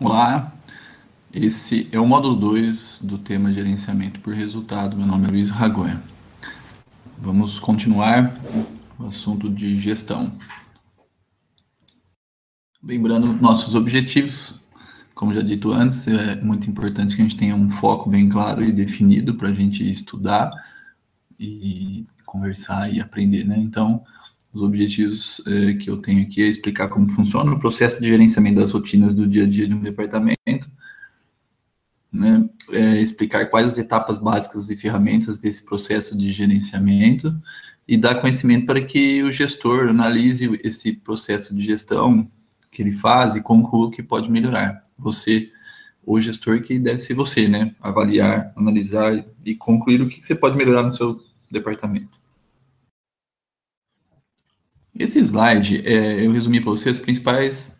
Olá, esse é o módulo 2 do tema gerenciamento por resultado. Meu nome é Luiz Ragonha. Vamos continuar o assunto de gestão. Lembrando nossos objetivos, como já dito antes, é muito importante que a gente tenha um foco bem claro e definido para a gente estudar e conversar e aprender, né? Então, os objetivos que eu tenho aqui é explicar como funciona o processo de gerenciamento das rotinas do dia a dia de um departamento, né, explicar quais as etapas básicas e ferramentas desse processo de gerenciamento e dar conhecimento para que o gestor analise esse processo de gestão que ele faz e conclua o que pode melhorar. Você, o gestor, que deve ser você, né? Avaliar, analisar e concluir o que você pode melhorar no seu departamento. Esse slide, eu resumi para você os principais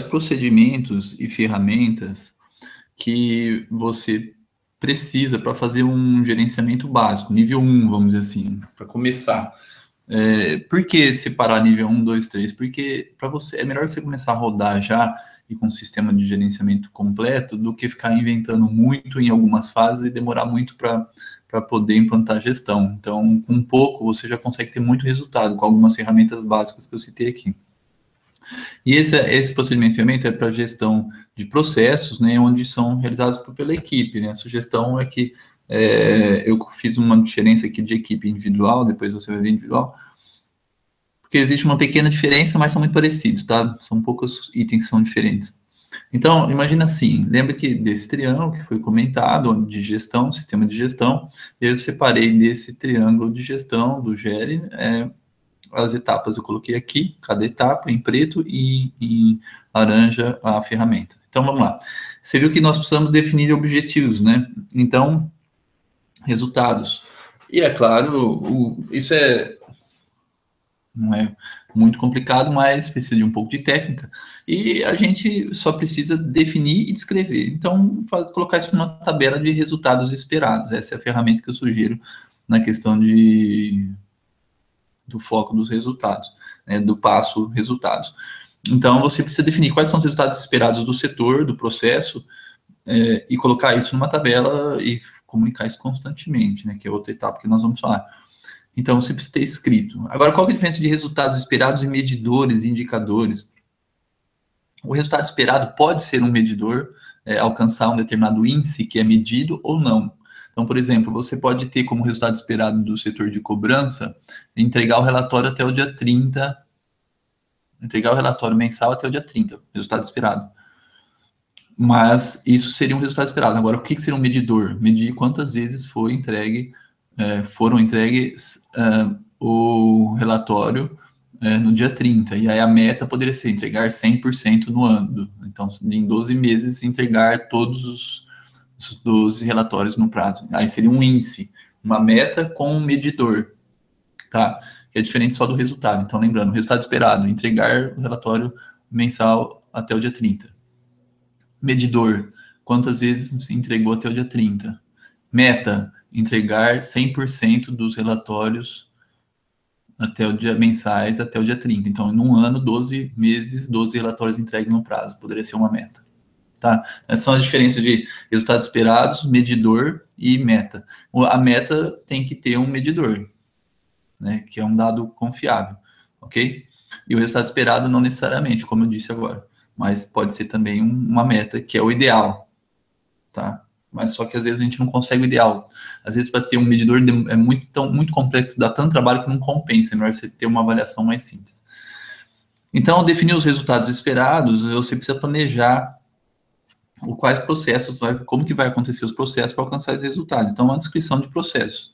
procedimentos e ferramentas que você precisa para fazer um gerenciamento básico, nível 1, vamos dizer assim, para começar. Por que separar nível 1, 2, 3? Porque para você é melhor você começar a rodar já e com um sistema de gerenciamento completo do que ficar inventando muito em algumas fases e demorar muito para poder implantar a gestão. Então, com pouco, você já consegue ter muito resultado com algumas ferramentas básicas que eu citei aqui. E esse procedimento de ferramenta é para gestão de processos, né, onde são realizados pela equipe, né? A sugestão é que eu fiz uma diferença aqui de equipe individual, depois você vai ver individual, porque existe uma pequena diferença, mas são muito parecidos, tá? São poucos itens que são diferentes. Então, imagina assim, lembra que desse triângulo que foi comentado, de gestão, sistema de gestão, eu separei desse triângulo de gestão, do GERE, as etapas eu coloquei aqui, cada etapa em preto e em laranja a ferramenta. Então, vamos lá. Você viu que nós precisamos definir objetivos, né? Então, resultados. E, é claro, isso não é muito complicado, mas precisa de um pouco de técnica. E a gente só precisa definir e descrever. Então, colocar isso numa tabela de resultados esperados. Essa é a ferramenta que eu sugiro na questão do foco dos resultados, né, do passo resultados. Então, você precisa definir quais são os resultados esperados do setor, do processo, e colocar isso numa tabela e comunicar isso constantemente, né, que é outra etapa que nós vamos falar. Então, você precisa ter escrito. Agora, qual que é a diferença de resultados esperados e medidores e indicadores? O resultado esperado pode ser um medidor, alcançar um determinado índice que é medido ou não. Então, por exemplo, você pode ter como resultado esperado do setor de cobrança entregar o relatório até o dia 30, entregar o relatório mensal até o dia 30, resultado esperado. Mas isso seria um resultado esperado. Agora, o que seria um medidor? Medir quantas vezes foram entregues o relatório no dia 30. E aí a meta poderia ser entregar 100% no ano. Então, em 12 meses, entregar todos os 12 relatórios no prazo. Aí seria um índice, uma meta com um medidor, tá? Que é diferente só do resultado. Então, lembrando, o resultado esperado, entregar o relatório mensal até o dia 30. Medidor, quantas vezes se entregou até o dia 30. Meta, entregar 100% dos relatórios até o dia mensais até o dia 30. Então, num ano, 12 meses, 12 relatórios entregues no prazo. Poderia ser uma meta. Tá? Essas são as diferenças de resultados esperados, medidor e meta. A meta tem que ter um medidor, né, que é um dado confiável, ok? E o resultado esperado não necessariamente, como eu disse agora, mas pode ser também uma meta, que é o ideal, tá? Mas só que às vezes a gente não consegue o ideal. Às vezes, para ter um medidor é muito complexo, dá tanto trabalho que não compensa, é melhor você ter uma avaliação mais simples. Então, definir os resultados esperados, você precisa planejar quais processos, como que vai acontecer os processos para alcançar esses resultados. Então, uma descrição de processos.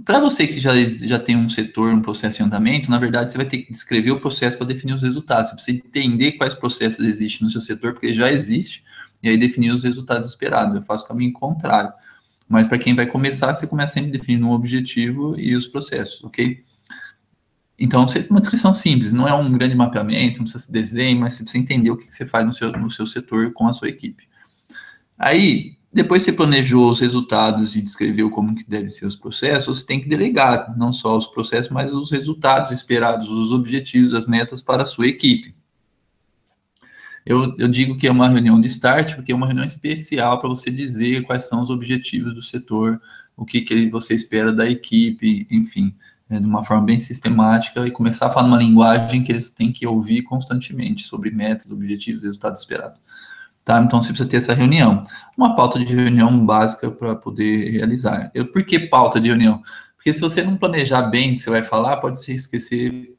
Para você que já tem um setor, um processo em andamento, na verdade, você vai ter que descrever o processo para definir os resultados. Você precisa entender quais processos existem no seu setor, porque já existe, e aí definir os resultados esperados. Eu faço o caminho contrário. Mas para quem vai começar, você começa sempre definindo um objetivo e os processos, ok? Então, uma descrição simples, não é um grande mapeamento, não precisa ser desenho, mas você precisa entender o que você faz no seu setor com a sua equipe. Aí, depois você planejou os resultados e descreveu como que devem ser os processos, você tem que delegar, não só os processos, mas os resultados esperados, os objetivos, as metas para a sua equipe. Eu digo que é uma reunião de start, porque é uma reunião especial para você dizer quais são os objetivos do setor, o que você espera da equipe, enfim, de uma forma bem sistemática e começar a falar uma linguagem que eles têm que ouvir constantemente sobre metas, objetivos, resultados esperados. Tá? Então você precisa ter essa reunião. Uma pauta de reunião básica para poder realizar. Por que pauta de reunião? Porque se você não planejar bem o que você vai falar, pode se esquecer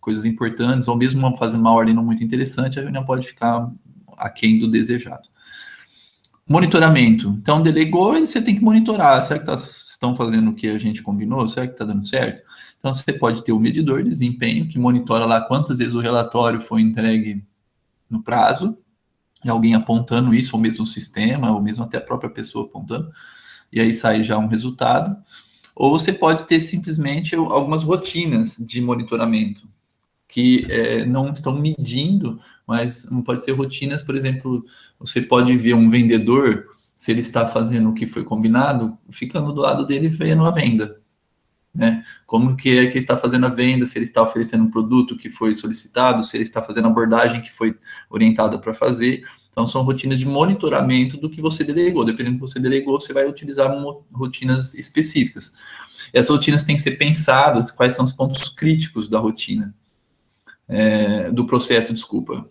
coisas importantes, ou mesmo fazer uma ordem não muito interessante, a reunião pode ficar aquém do desejado. Monitoramento. Então, delegou e você tem que monitorar. Será que estão fazendo o que a gente combinou? Será que está dando certo? Então, você pode ter um medidor de desempenho que monitora lá quantas vezes o relatório foi entregue no prazo, e alguém apontando isso, ou mesmo o sistema, ou mesmo até a própria pessoa apontando, e aí sai já um resultado. Ou você pode ter simplesmente algumas rotinas de monitoramento, que não estão medindo, mas pode ser rotinas, por exemplo, você pode ver um vendedor, se ele está fazendo o que foi combinado, ficando do lado dele vendo a venda, né? Como que é que está fazendo a venda, se ele está oferecendo um produto que foi solicitado, se ele está fazendo a abordagem que foi orientada para fazer. Então, são rotinas de monitoramento do que você delegou. Dependendo do que você delegou, você vai utilizar rotinas específicas. Essas rotinas têm que ser pensadas, quais são os pontos críticos da rotina, do processo, desculpa.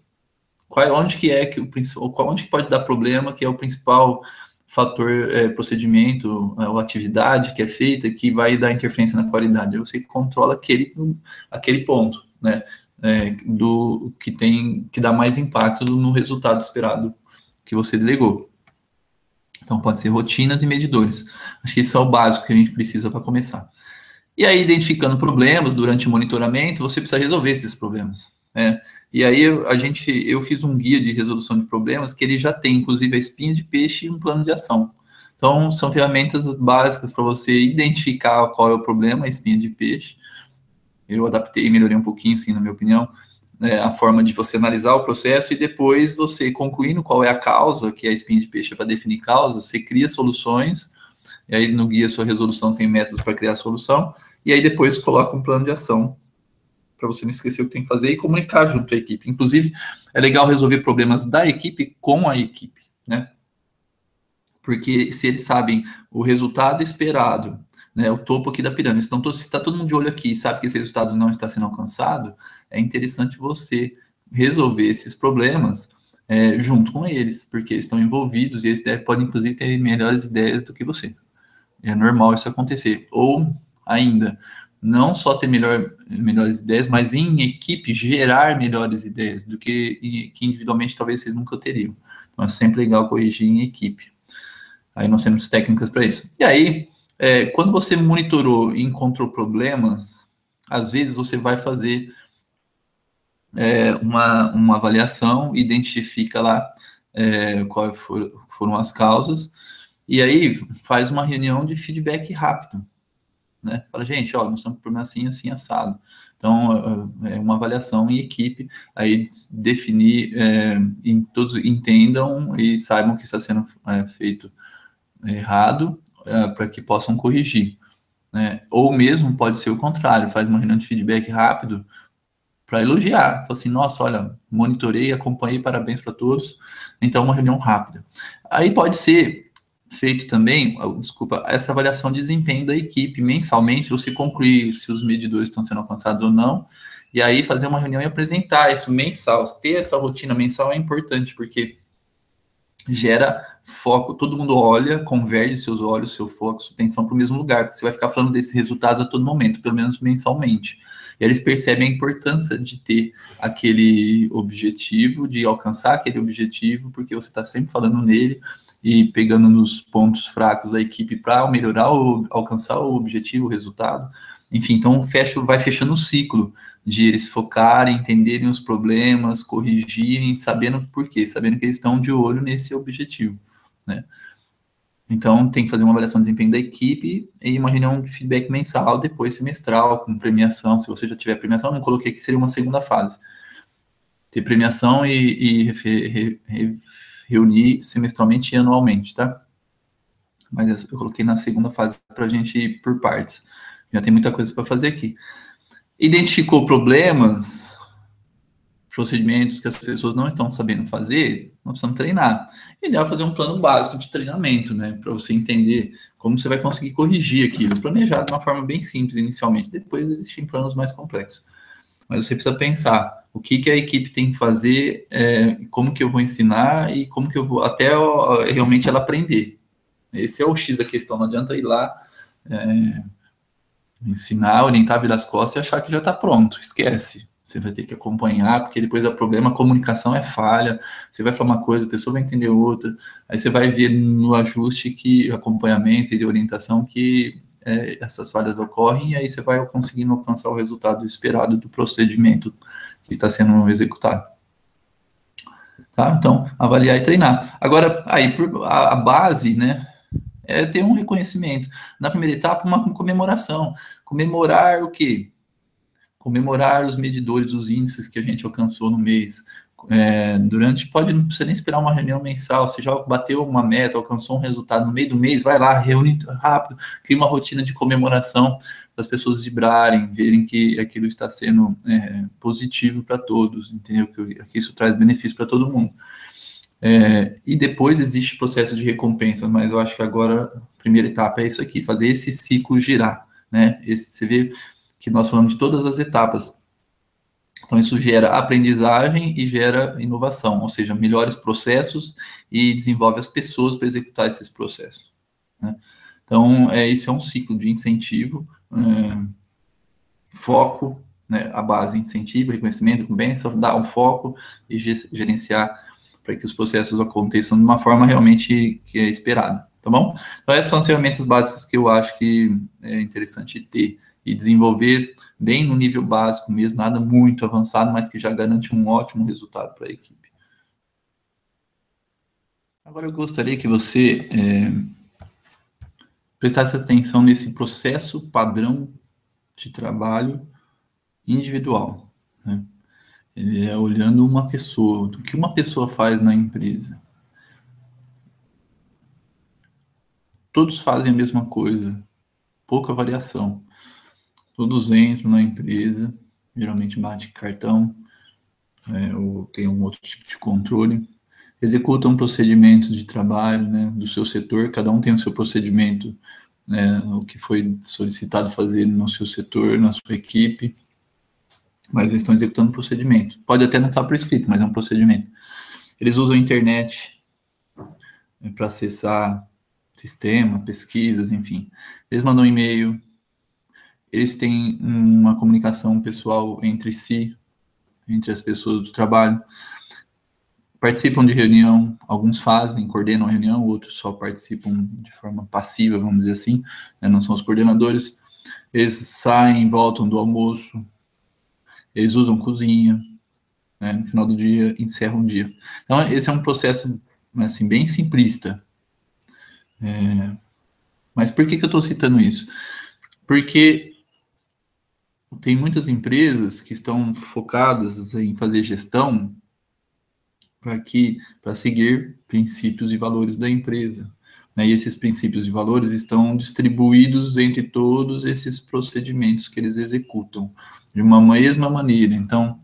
Onde que é que onde que pode dar problema, que é o principal fator, procedimento ou atividade que é feita, que vai dar interferência na qualidade. Aí você controla aquele ponto, né? Do que dá mais impacto no resultado esperado que você delegou. Então, pode ser rotinas e medidores. Acho que isso é o básico que a gente precisa para começar. E aí, identificando problemas durante o monitoramento, você precisa resolver esses problemas, né? E aí, eu fiz um guia de resolução de problemas que ele já tem, inclusive, a espinha de peixe e um plano de ação. Então, são ferramentas básicas para você identificar qual é o problema, a espinha de peixe. Eu adaptei e melhorei um pouquinho, sim, na minha opinião, a forma de você analisar o processo e depois você, concluindo qual é a causa, que é a espinha de peixe para definir causa, você cria soluções, e aí no guia sua resolução tem métodos para criar a solução, e aí depois coloca um plano de ação para você não esquecer o que tem que fazer e comunicar junto à equipe. Inclusive, é legal resolver problemas da equipe com a equipe, né? Porque se eles sabem o resultado esperado, né, o topo aqui da pirâmide, então se está todo mundo de olho aqui e sabe que esse resultado não está sendo alcançado, é interessante você resolver esses problemas junto com eles, porque eles estão envolvidos e eles podem, inclusive, ter melhores ideias do que você. É normal isso acontecer. Ou, ainda, não só ter melhores ideias, mas em equipe gerar melhores ideias do que individualmente talvez vocês nunca teriam. Então é sempre legal corrigir em equipe. Aí nós temos técnicas para isso. E aí, quando você monitorou e encontrou problemas, às vezes você vai fazer uma avaliação, identifica lá quais foram as causas, e aí faz uma reunião de feedback rápido, né? Fala, gente, ó, nós estamos com problema assim, assim, assado. Então, é uma avaliação em equipe, aí definir, todos entendam e saibam que está sendo feito errado, para que possam corrigir, né? Ou mesmo pode ser o contrário, faz uma reunião de feedback rápido para elogiar, fala assim, nossa, olha, monitorei, acompanhei, parabéns para todos. Então, uma reunião rápida. Aí pode ser feito também, desculpa, essa avaliação de desempenho da equipe mensalmente, você concluir se os medidores estão sendo alcançados ou não, e aí fazer uma reunião e apresentar isso mensal. Ter essa rotina mensal é importante, porque gera foco, todo mundo olha, converge seus olhos, seu foco, sua atenção para o mesmo lugar, porque você vai ficar falando desses resultados a todo momento, pelo menos mensalmente. E eles percebem a importância de ter aquele objetivo, de alcançar aquele objetivo, porque você está sempre falando nele e pegando nos pontos fracos da equipe para melhorar, alcançar o objetivo, o resultado. Enfim, então vai fechando o ciclo de eles focarem, entenderem os problemas, corrigirem, sabendo por quê, sabendo que eles estão de olho nesse objetivo, né? Então, tem que fazer uma avaliação de desempenho da equipe e uma reunião de feedback mensal, depois semestral, com premiação. Se você já tiver premiação, eu coloquei que seria uma segunda fase. Ter premiação e reunir semestralmente e anualmente, tá? Mas eu coloquei na segunda fase para a gente ir por partes. Já tem muita coisa para fazer aqui. Identificou problemas, procedimentos que as pessoas não estão sabendo fazer, nós precisamos treinar. É ideal fazer um plano básico de treinamento, né, para você entender como você vai conseguir corrigir aquilo, planejar de uma forma bem simples inicialmente, depois existem planos mais complexos. Mas você precisa pensar o que a equipe tem que fazer, como que eu vou ensinar e como que eu vou, até realmente ela aprender. Esse é o X da questão, não adianta ir lá ensinar, orientar, virar as costas e achar que já está pronto, esquece. Você vai ter que acompanhar, porque depois o problema, a comunicação é falha, você vai falar uma coisa, a pessoa vai entender outra, aí você vai ver no ajuste que acompanhamento e de orientação que essas falhas ocorrem, e aí você vai conseguindo alcançar o resultado esperado do procedimento que está sendo executado. Tá? Então, avaliar e treinar. Agora, aí, a base, né, é ter um reconhecimento. Na primeira etapa, uma comemoração. Comemorar o quê? Comemorar os medidores, os índices que a gente alcançou no mês. Não precisa nem esperar uma reunião mensal, você já bateu uma meta, alcançou um resultado no meio do mês, vai lá, reúne rápido, cria uma rotina de comemoração para as pessoas vibrarem, verem que aquilo está sendo positivo para todos, entendeu? Que isso traz benefício para todo mundo. E depois existe processo de recompensa, mas eu acho que agora a primeira etapa é isso aqui, fazer esse ciclo girar, né? Você vê que nós falamos de todas as etapas. Então, isso gera aprendizagem e gera inovação, ou seja, melhores processos e desenvolve as pessoas para executar esses processos, né? Então, isso é um ciclo de incentivo, foco, né, a base incentivo, reconhecimento, recompensa, dar um foco e gerenciar para que os processos aconteçam de uma forma realmente que é esperada, tá bom? Então, essas são as ferramentas básicas que eu acho que é interessante ter e desenvolver bem no nível básico mesmo, nada muito avançado, mas que já garante um ótimo resultado para a equipe. Agora eu gostaria que você prestasse atenção nesse processo padrão de trabalho individual, né? Ele é olhando uma pessoa, o que uma pessoa faz na empresa. Todos fazem a mesma coisa, pouca variação. Todos entram na empresa, geralmente bate cartão, ou tem um outro tipo de controle, executam procedimentos de trabalho, né, do seu setor, cada um tem o seu procedimento, né, o que foi solicitado fazer no seu setor, na sua equipe, mas eles estão executando um procedimento. Pode até não estar por escrito, mas é um procedimento. Eles usam a internet para acessar sistema, pesquisas, enfim. Eles mandam e-mail, eles têm uma comunicação pessoal entre si, entre as pessoas do trabalho, participam de reunião, alguns fazem, coordenam a reunião, outros só participam de forma passiva, vamos dizer assim, né, não são os coordenadores. Eles saem, voltam do almoço, eles usam cozinha, né, no final do dia, encerram o dia. Então, esse é um processo, assim, bem simplista. Mas por que eu estou citando isso? Porque tem muitas empresas que estão focadas em fazer gestão para seguir princípios e valores da empresa, né? E esses princípios e valores estão distribuídos entre todos esses procedimentos que eles executam de uma mesma maneira. Então,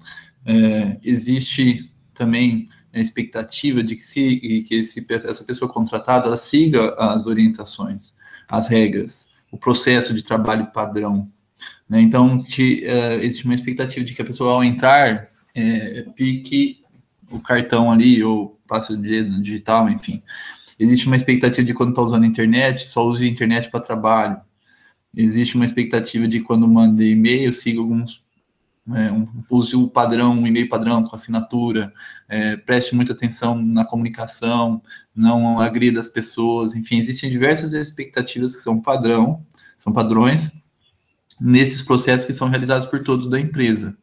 existe também a expectativa de que essa pessoa contratada ela siga as orientações, as regras, o processo de trabalho padrão, né? Então, existe uma expectativa de que a pessoa, ao entrar, pique o cartão ali, ou passe o dedo digital, enfim. Existe uma expectativa de quando está usando a internet, só use a internet para trabalho. Existe uma expectativa de quando manda e-mail, siga use o padrão, um e-mail padrão com assinatura, preste muita atenção na comunicação, não agrida as pessoas, enfim, existem diversas expectativas que são padrões, nesses processos que são realizados por todos da empresa.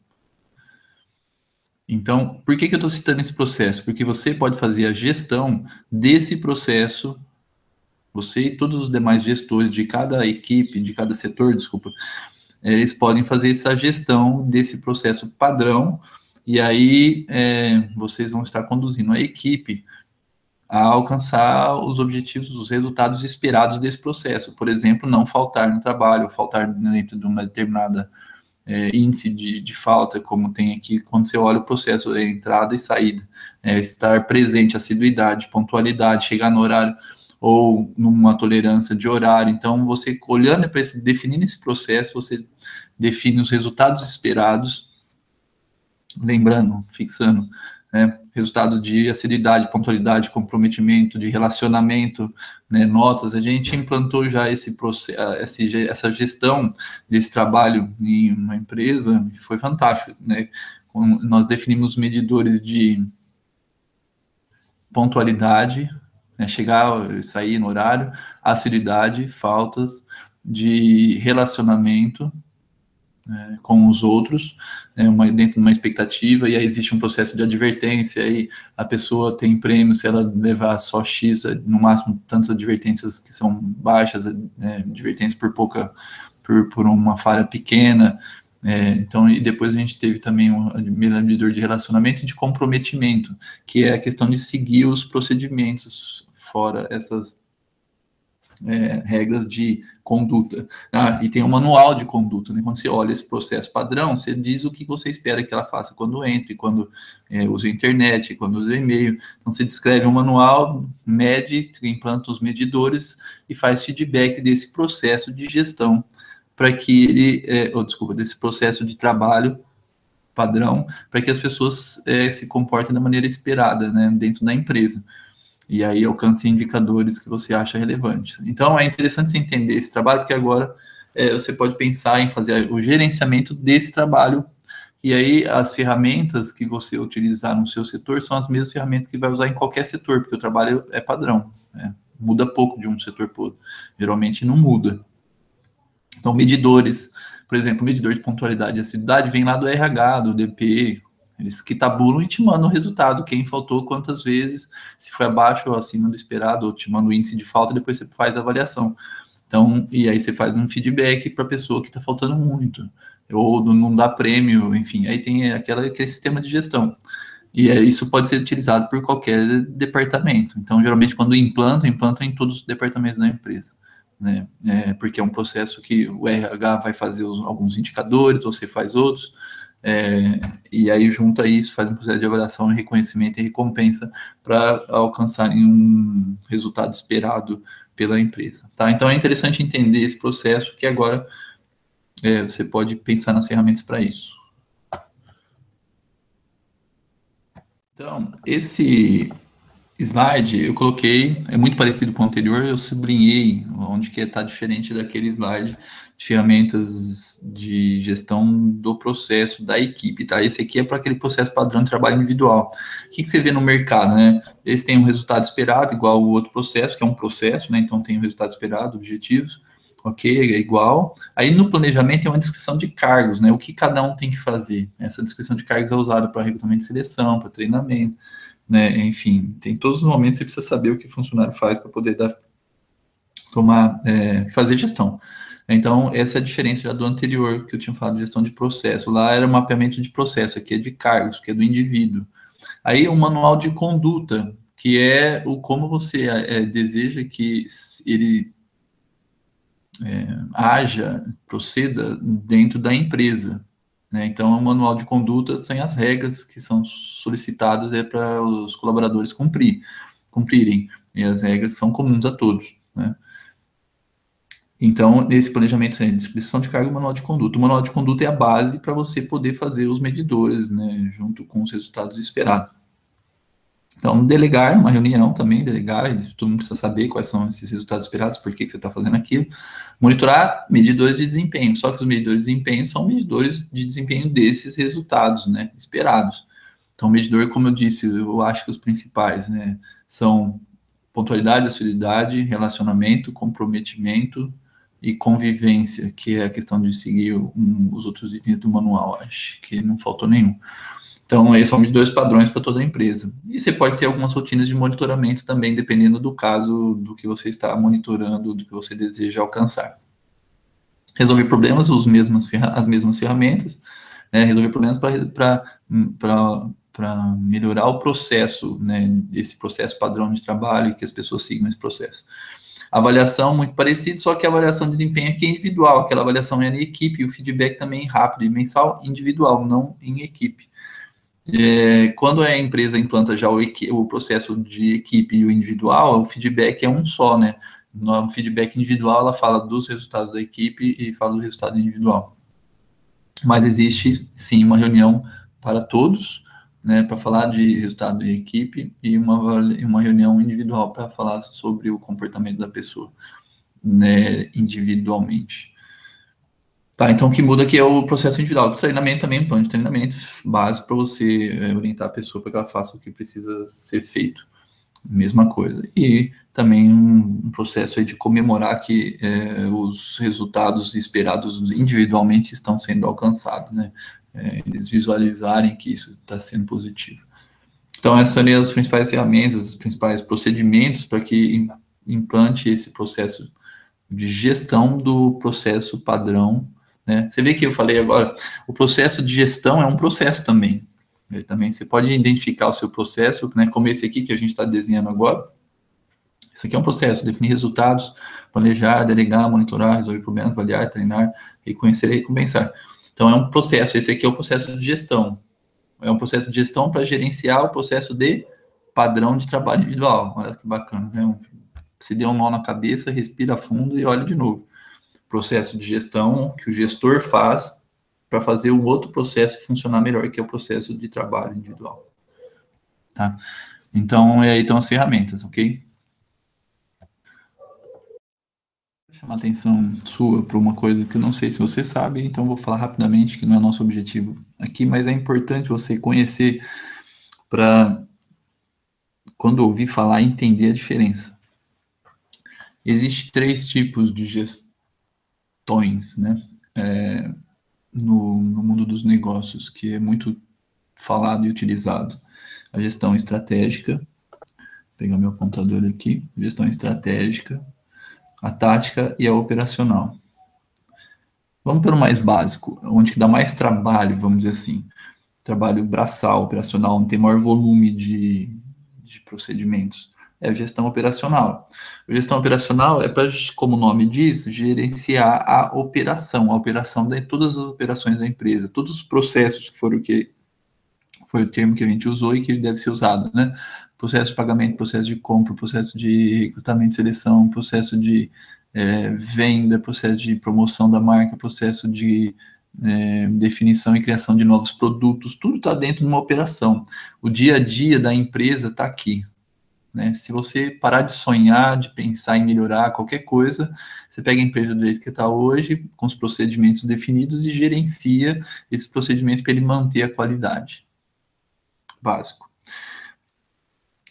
Então, por que eu estou citando esse processo? Porque você pode fazer a gestão desse processo, você e todos os demais gestores de cada equipe, de cada setor, desculpa, eles podem fazer essa gestão desse processo padrão, e aí vocês vão estar conduzindo a equipe a alcançar os objetivos, os resultados esperados desse processo. Por exemplo, não faltar no trabalho, faltar dentro de uma determinada índice de falta, como tem aqui, quando você olha o processo de entrada e saída, estar presente, assiduidade, pontualidade, chegar no horário, ou numa tolerância de horário. Então, você olhando para definindo esse processo, você define os resultados esperados, lembrando, fixando, né, resultado de assiduidade, pontualidade, comprometimento, de relacionamento, né, notas. A gente implantou já esse processo, essa gestão desse trabalho em uma empresa, foi fantástico, né? Nós definimos medidores de pontualidade, né, chegar e sair no horário, assiduidade, faltas, de relacionamento, com os outros, dentro de uma expectativa, e aí existe um processo de advertência, aí a pessoa tem prêmio se ela levar só X, no máximo tantas advertências que são baixas, advertências por uma falha pequena. Então, e depois a gente teve também um medidor de relacionamento e de comprometimento, que é a questão de seguir os procedimentos, fora essas regras de conduta. E tem um manual de conduta, né? Quando você olha esse processo padrão, você diz o que você espera que ela faça quando entre, quando usa a internet, quando usa e-mail. Então, você descreve um manual, mede, implanta os medidores e faz feedback desse processo de gestão para que ele, desse processo de trabalho padrão, para que as pessoas se comportem da maneira esperada, né, dentro da empresa. E aí alcance indicadores que você acha relevantes. Então, é interessante você entender esse trabalho, porque agora você pode pensar em fazer o gerenciamento desse trabalho, e aí as ferramentas que você utilizar no seu setor são as mesmas ferramentas que vai usar em qualquer setor, porque o trabalho é padrão, né? Muda pouco de um setor para o outro. Geralmente não muda. Então, medidores, por exemplo, o medidor de pontualidade e assiduidade vem lá do RH, do DP, eles que tabulam e te mandam o resultado, quem faltou, quantas vezes, se foi abaixo ou acima do esperado, ou te manda o índice de falta, depois você faz a avaliação. Então, e aí você faz um feedback para a pessoa que está faltando muito, ou não dá prêmio, enfim, aí tem aquele sistema de gestão. E isso pode ser utilizado por qualquer departamento. Então, geralmente, quando implantam em todos os departamentos da empresa, né? Porque é um processo que o RH vai fazer alguns indicadores, você faz outros, e aí junta isso, faz um processo de avaliação, reconhecimento e recompensa para alcançarem um resultado esperado pela empresa. Tá? Então é interessante entender esse processo, que agora você pode pensar nas ferramentas para isso. Então, esse slide eu coloquei, é muito parecido com o anterior, eu sublinhei onde que está diferente daquele slide de ferramentas de gestão do processo da equipe, tá? Esse aqui é para aquele processo padrão de trabalho individual. O que você vê no mercado, né? Eles têm um resultado esperado, igual o outro processo, que é um processo, né? Então tem o resultado esperado, objetivos, ok, é igual. Aí no planejamento tem uma descrição de cargos, né? O que cada um tem que fazer. Essa descrição de cargos é usada para recrutamento e seleção, para treinamento, né? Enfim, tem todos os momentos que você precisa saber o que o funcionário faz para poder fazer gestão. Então, essa é a diferença já do anterior, que eu tinha falado de gestão de processo. Lá era mapeamento de processo, aqui é de cargos, que é do indivíduo. Aí o manual de conduta, que é como você deseja que ele haja, proceda dentro da empresa. Né? Então, o manual de conduta são as regras que são solicitadas para os colaboradores cumprirem. E as regras são comuns a todos. Né? Então, nesse planejamento, tem descrição de cargo e manual de conduta. O manual de conduta é a base para você poder fazer os medidores, né, junto com os resultados esperados. Então, delegar uma reunião também, delegar, todo mundo precisa saber quais são esses resultados esperados, por que você está fazendo aquilo. Monitorar medidores de desempenho, só que os medidores de desempenho são medidores de desempenho desses resultados, né, esperados. Então, o medidor, como eu disse, eu acho que os principais, né, são pontualidade, assiduidade, relacionamento, comprometimento e convivência, que é a questão de seguir os outros itens do manual, acho que não faltou nenhum. Então, esses são medidores padrões para toda a empresa. E você pode ter algumas rotinas de monitoramento também, dependendo do caso, do que você está monitorando, do que você deseja alcançar. Resolver problemas, as mesmas ferramentas, né? Resolver problemas para melhorar o processo, né? Esse processo padrão de trabalho e que as pessoas sigam esse processo. Avaliação muito parecida, só que a avaliação de desempenho aqui é individual, aquela avaliação é em equipe, e o feedback também é rápido e mensal, individual, não em equipe. Quando a empresa implanta já o processo de equipe e o individual, o feedback é um só, né? No feedback individual, ela fala dos resultados da equipe e fala do resultado individual. Mas existe, sim, uma reunião para todos, né, para falar de resultado de equipe e uma reunião individual para falar sobre o comportamento da pessoa, né, individualmente. Tá, então o que muda aqui é o processo individual. O treinamento também, um plano de treinamento básico para você orientar a pessoa para que ela faça o que precisa ser feito. Mesma coisa. E também um processo aí de comemorar que os resultados esperados individualmente estão sendo alcançados, né? Eles visualizarem que isso está sendo positivo. Então, essas seriam as principais ferramentas, os principais procedimentos para que implante esse processo de gestão do processo padrão, né? Você vê que eu falei agora, o processo de gestão é um processo também. Também você pode identificar o seu processo, né, como esse aqui que a gente está desenhando agora. Isso aqui é um processo, definir resultados, planejar, delegar, monitorar, resolver problemas, avaliar, treinar, reconhecer e recompensar. Então, é um processo, esse aqui é o processo de gestão. É um processo de gestão para gerenciar o processo de padrão de trabalho individual. Olha que bacana, né? Se deu um nó na cabeça, respira fundo e olha de novo. Processo de gestão que o gestor faz para fazer o outro processo funcionar melhor, que é o processo de trabalho individual. Tá? Então, aí estão as ferramentas, ok? Vou chamar a atenção sua para uma coisa que eu não sei se você sabe, então vou falar rapidamente, que não é nosso objetivo aqui, mas é importante você conhecer para, quando ouvir falar, entender a diferença. Existem 3 tipos de gestões, né? No mundo dos negócios, que é muito falado e utilizado. A gestão estratégica, vou pegar meu apontador aqui, gestão estratégica, a tática e a operacional. Vamos pelo mais básico, onde que dá mais trabalho, vamos dizer assim. Trabalho braçal, operacional, onde tem maior volume de procedimentos. É a gestão operacional. A gestão operacional é para, como o nome diz, gerenciar a operação de todas as operações da empresa, todos os processos que foram o que foi o termo que a gente usou e que deve ser usado, né? Processo de pagamento, processo de compra, processo de recrutamento e seleção, processo de venda, processo de promoção da marca, processo de definição e criação de novos produtos, tudo está dentro de uma operação. O dia a dia da empresa está aqui. Né? Se você parar de sonhar, de pensar em melhorar qualquer coisa, você pega a empresa do jeito que está hoje, com os procedimentos definidos e gerencia esses procedimentos para ele manter a qualidade. Básico.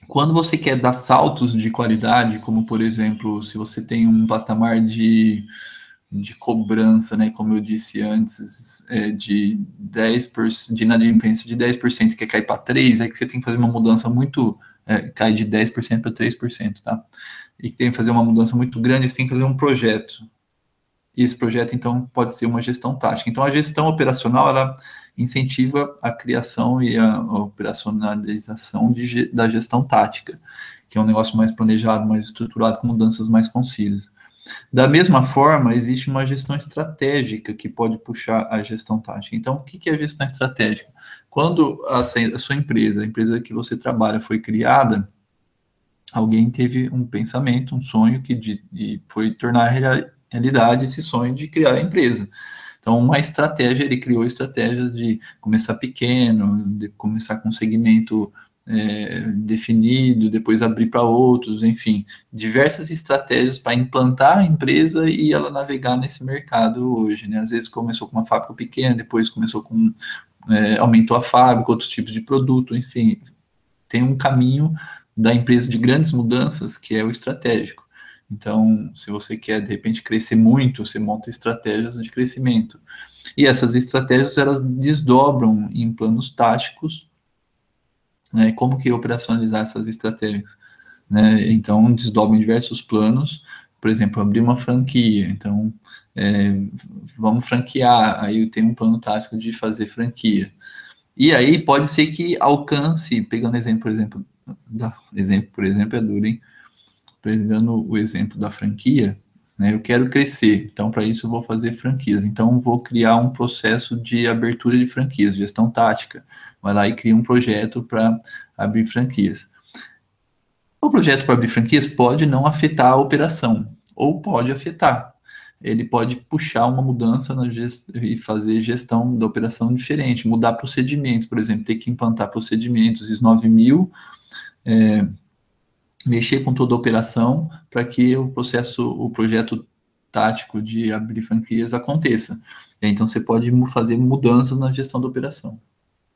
Quando você quer dar saltos de qualidade, como por exemplo, se você tem um patamar de cobrança, né, como eu disse antes, de 10%, de inadimplência de 10%, quer cair para 3%, é que você tem que fazer uma mudança muito, cai de 10% para 3%, tá? E que tem que fazer uma mudança muito grande, você tem que fazer um projeto. E esse projeto, então, pode ser uma gestão tática. Então, a gestão operacional, ela incentiva a criação e a operacionalização da gestão tática, que é um negócio mais planejado, mais estruturado, com mudanças mais concisas. Da mesma forma, existe uma gestão estratégica que pode puxar a gestão tática. Então, o que é a gestão estratégica? Quando a sua empresa, a empresa que você trabalha, foi criada, alguém teve um pensamento, um sonho e foi tornar realidade esse sonho de criar a empresa. Então, uma estratégia, ele criou estratégias de começar pequeno, de começar com um segmento definido, depois abrir para outros, enfim, diversas estratégias para implantar a empresa e ela navegar nesse mercado hoje, né? Às vezes começou com uma fábrica pequena, depois começou com aumentou a fábrica, outros tipos de produto, enfim, tem um caminho da empresa de grandes mudanças que é o estratégico. Então, se você quer, de repente, crescer muito, você monta estratégias de crescimento. E essas estratégias, elas desdobram em planos táticos, né? Como que operacionalizar essas estratégias? Né? Então, desdobram em diversos planos, por exemplo, abrir uma franquia. Então, vamos franquear, aí tem um plano tático de fazer franquia. E aí pode ser que alcance, pegando exemplo, por exemplo, é duro, hein? pegando o exemplo da franquia, né, eu quero crescer, então para isso eu vou fazer franquias. Então vou criar um processo de abertura de franquias, gestão tática. Vai lá e cria um projeto para abrir franquias. O projeto para abrir franquias pode não afetar a operação, ou pode afetar. Ele pode puxar uma mudança e fazer gestão da operação diferente, mudar procedimentos, por exemplo, ter que implantar procedimentos ISO 9000, mexer com toda a operação para que o projeto tático de abrir franquias aconteça. Então você pode fazer mudanças na gestão da operação,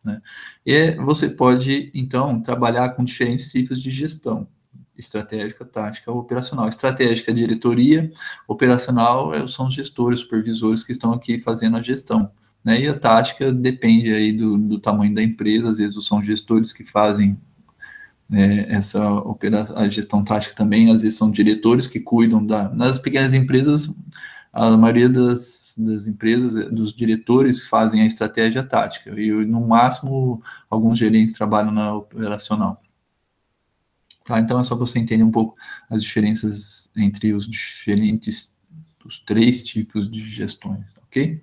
né? E você pode, então, trabalhar com diferentes tipos de gestão: estratégica, tática, operacional. Estratégica, diretoria; operacional são os gestores, supervisores que estão aqui fazendo a gestão, né? E a tática depende aí do tamanho da empresa, às vezes são gestores que fazem a gestão tática também, às vezes são diretores que cuidam nas pequenas empresas, a maioria das empresas, dos diretores fazem a estratégia tática, e no máximo alguns gerentes trabalham na operacional. Tá? Então é só para você entender um pouco as diferenças entre os 3 tipos de gestões, ok?